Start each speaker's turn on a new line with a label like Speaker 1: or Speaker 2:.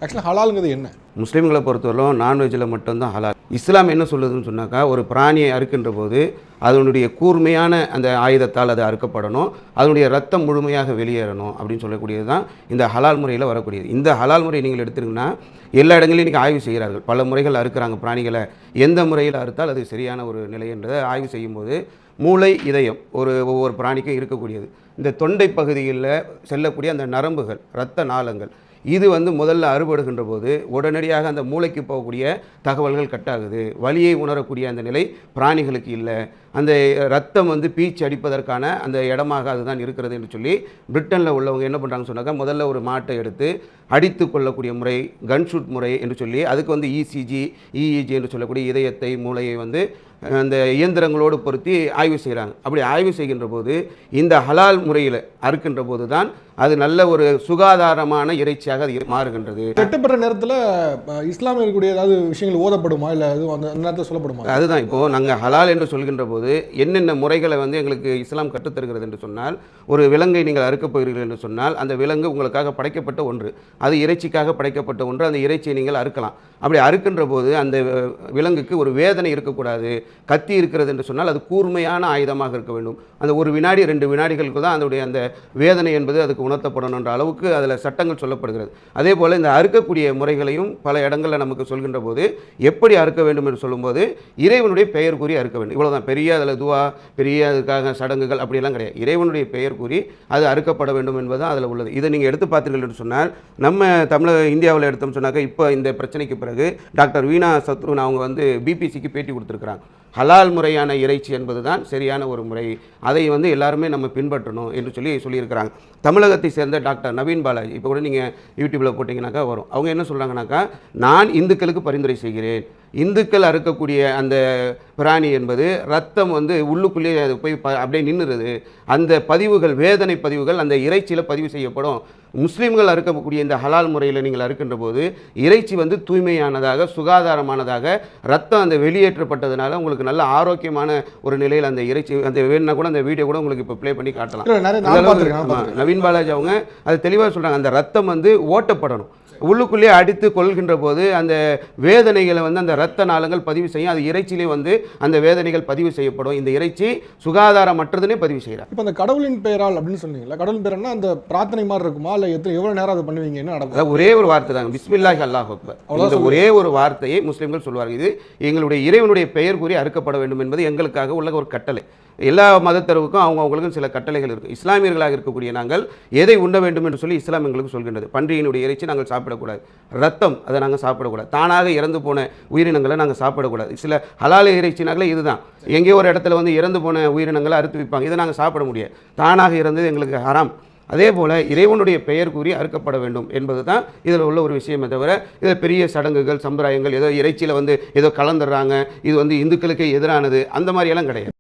Speaker 1: ஆக்சுவலாக ஹலாலுங்கிறது என்ன?
Speaker 2: முஸ்லீம்களை பொறுத்தவரைக்கும் நான்வெஜ்ஜில் மட்டும்தான் ஹலால். இஸ்லாம் என்ன சொல்லுதுன்னு சொன்னாக்கா, ஒரு பிராணியை அறுக்கின்ற போது அதனுடைய கூர்மையான அந்த ஆயுதத்தால் அது அறுக்கப்படணும், அதனுடைய ரத்தம் முழுமையாக வெளியேறணும் அப்படின்னு சொல்லக்கூடியது தான் இந்த ஹலால் முறையில் வரக்கூடியது. இந்த ஹலால் முறை நீங்கள் எடுத்துட்டிங்கன்னா எல்லா இடங்களையும் இன்றைக்கி ஆய்வு செய்கிறார்கள். பல முறைகள் அறுக்கிறாங்க பிராணிகளை. எந்த முறையில் அறுத்தால் அது சரியான ஒரு நிலை என்றதை ஆய்வு செய்யும்போது மூளை, இதயம் ஒவ்வொரு பிராணிக்கும் இருக்கக்கூடியது. இந்த தொண்டை பகுதியில் செல்லக்கூடிய அந்த நரம்புகள், இரத்த நாளங்கள், இது முதல்ல அறுபடுகின்ற போது உடனடியாக அந்த மூளைக்கு போகக்கூடிய தகவல்கள் கட்டாகுது. வலியை உணரக்கூடிய அந்த நிலை பிராணிகளுக்கு இல்லை. அந்த ரத்தம் பீச்சு அடிப்பதற்கான அந்த இடமாக அதுதான் இருக்கிறது என்று சொல்லி பிரிட்டனில் உள்ளவங்க என்ன பண்ணுறாங்கன்னு சொன்னாக்கா, முதல்ல ஒரு மாட்டை எடுத்து அடித்து கொள்ளக்கூடிய முறை, கன்ஷூட் முறை என்று சொல்லி அதுக்கு இசிஜி, இஇஜி என்று சொல்லக்கூடிய இதயத்தை, மூளையை அந்த இயந்திரங்களோடு பொருத்தி ஆய்வு செய்கிறாங்க. அப்படி ஆய்வு செய்கின்ற போது இந்த ஹலால் முறையில் அறுக்கின்ற போது தான் அது நல்ல ஒரு சுகாதாரமான இறைச்சியாக அது மாறுகின்றது.
Speaker 1: வெட்டப்படுற நேரத்தில் இஸ்லாமில் இருக்கக்கூடிய ஏதாவது விஷயங்கள் ஓதப்படுமா, இல்லை அது அந்த நேரத்தில் சொல்லப்படுமா?
Speaker 2: அதுதான் இப்போது நாங்கள் ஹலால் என்று சொல்கின்ற போது என்னென்ன முறைகளை எங்களுக்கு இஸ்லாம் கற்றுத்தருகிறது என்று சொன்னால், ஒரு விலங்கை நீங்கள் அறுக்கப் போகிறீர்கள் என்று சொன்னால் அந்த விலங்கு உங்களுக்காக படைக்கப்பட்ட ஒன்று, அது இறைச்சிக்காக படைக்கப்பட்ட ஒன்று. அந்த இறைச்சியை நீங்கள் அறுக்கலாம். அப்படி அறுக்கின்ற போது அந்த விலங்குக்கு ஒரு வேதனை இருக்கக்கூடாது. கத்தி இருக்கிறது என்று சொன்னால் அது கூர்மையான ஆயுதமாக இருக்க வேண்டும். அந்த ஒரு வினாடி 2 வினாடிகளுக்கு தான் அதனுடைய அந்த வேதனை என்பது அதுக்கு உணர்த்தப்படணும் என்ற அளவுக்கு அதில் சட்டங்கள் சொல்லப்படுகிறது. அதே போல் இந்த அறுக்கக்கூடிய முறைகளையும் பல இடங்களில் நமக்கு சொல்கின்ற போது எப்படி அறுக்க வேண்டும் என்று சொல்லும்போது இறைவனுடைய பெயர் கூறி அறுக்க வேண்டும். இவ்வளோதான். பெரிய அதில் துவா, பெரிய அதுக்காக சடங்குகள் அப்படியெல்லாம் கிடையாது. இறைவனுடைய பெயர் கூறி அது அறுக்கப்பட வேண்டும் என்பது அதில் உள்ளது. இதை நீங்கள் எடுத்து பார்த்தீர்கள் என்று சொன்னால், நம்ம இந்தியாவில் எடுத்தோம்னு சொன்னாக்கா, இப்போ இந்த பிரச்சனைக்கு பிறகு டாக்டர் வீணா சத்ருன் அவங்க பிபிசிக்கு பேட்டி கொடுத்துருக்குறாங்க. ஹலால் முறையான இறைச்சி என்பது தான் சரியான ஒரு முறை, அதை எல்லாருமே நம்ம பின்பற்றணும் என்று சொல்லியிருக்கிறாங்க. தமிழகத்தை சேர்ந்த டாக்டர் நவீன் பாலாஜி, இப்போ கூட நீங்கள் யூடியூப்பில் போட்டிங்கனாக்கா வரும். அவங்க என்ன சொல்கிறாங்கனாக்கா, நான் இந்துக்களுக்கு பரிந்துரை செய்கிறேன். இந்துக்கள் அறுக்கக்கூடிய அந்த பிராணி என்பது ரத்தம் உள்ளுக்குள்ளேயே அது போய் அப்படியே நின்றுறது. அந்த பதிவுகள், வேதனை பதிவுகள் அந்த இறைச்சியில் பதிவு செய்யப்படும். முஸ்லீம்கள் அறுக்கக்கூடிய இந்த ஹலால் முறையில் நீங்கள் அறுக்கின்ற போது இறைச்சி தூய்மையானதாக, சுகாதாரமானதாக, ரத்தம் அந்த வெளியேற்றப்பட்டதுனால உங்களுக்கு நல்ல ஆரோக்கியமான ஒரு நிலையில் அந்த இறைச்சி வேணுன்னா கூட அந்த வீடியோ கூட உங்களுக்கு இப்போ ப்ளே பண்ணி காட்டலாம். நவீன் பாலாஜி அவங்க அது தெளிவாக சொல்கிறாங்க. அந்த ரத்தம் ஓட்டப்படணும். உள்ளுக்குள்ளே அடித்து கொள்கின்ற போது அந்த வேதனைகளை அந்த இரத்த நாளங்கள் பதிவு செய்யும். அது இறைச்சியிலே அந்த வேதனைகள் பதிவு செய்யப்படும். இந்த இறைச்சி சுகாதாரமற்றதுனே பதிவு செய்கிறார்.
Speaker 1: இப்போ அந்த கடவுளின் பெயரால் அப்படின்னு சொன்னீங்களா, கடவுளின் பெயர்னா அந்த பிரார்த்தனை மாதிரி இருக்குமா, இல்லை எவ்வளோ நேரம் அதை பண்ணுவீங்க, என்ன நடக்கும்?
Speaker 2: ஒரே ஒரு வார்த்தை தாங்க, பிஸ்மில்லாஹி அல்லாஹ் அக்பர். இந்த ஒரே ஒரு வார்த்தையை முஸ்லிம்கள் சொல்வார்கள். இது எங்களுடைய இறைவனுடைய பெயர் கூறி அறுக்கப்பட வேண்டும் என்பது எங்களுக்காக உள்ள ஒரு கட்டளை. எல்லா மதத்தரவுக்கும் அவங்களுக்கும் சில கட்டளைகள் இருக்குது. இஸ்லாமியர்களாக இருக்கக்கூடிய நாங்கள் எதை உண்ண வேண்டும் என்று சொல்லி இஸ்லாம் எங்களுக்கு சொல்கின்றது. பன்றியினுடைய இறைச்சி நாங்கள் சாப்பிடக்கூடாது, ரத்தம் அதை நாங்கள் சாப்பிடக்கூடாது, தானாக இறந்து போன உயிரினங்களை நாங்கள் சாப்பிடக்கூடாது. சில ஹலால் இறைச்சினாங்களே இதுதான். எங்கேயோ ஒரு இடத்துல இறந்து போன உயிரினங்களை அறுத்து வைப்பாங்க, இதை நாங்கள் சாப்பிட முடியாது. தானாக இறந்தது எங்களுக்கு ஹராம். அதே போல் இறைவனுடைய பெயர் கூறி அறுக்கப்பட வேண்டும் என்பது தான் இதில் உள்ள ஒரு விஷயமே தவிர, இதில் பெரிய சடங்குகள், சம்பிரதாயங்கள், ஏதோ இறைச்சியில் ஏதோ கலந்துடுறாங்க, இது இந்துக்களுக்கு எதிரானது, அந்த மாதிரியெல்லாம் கிடையாது.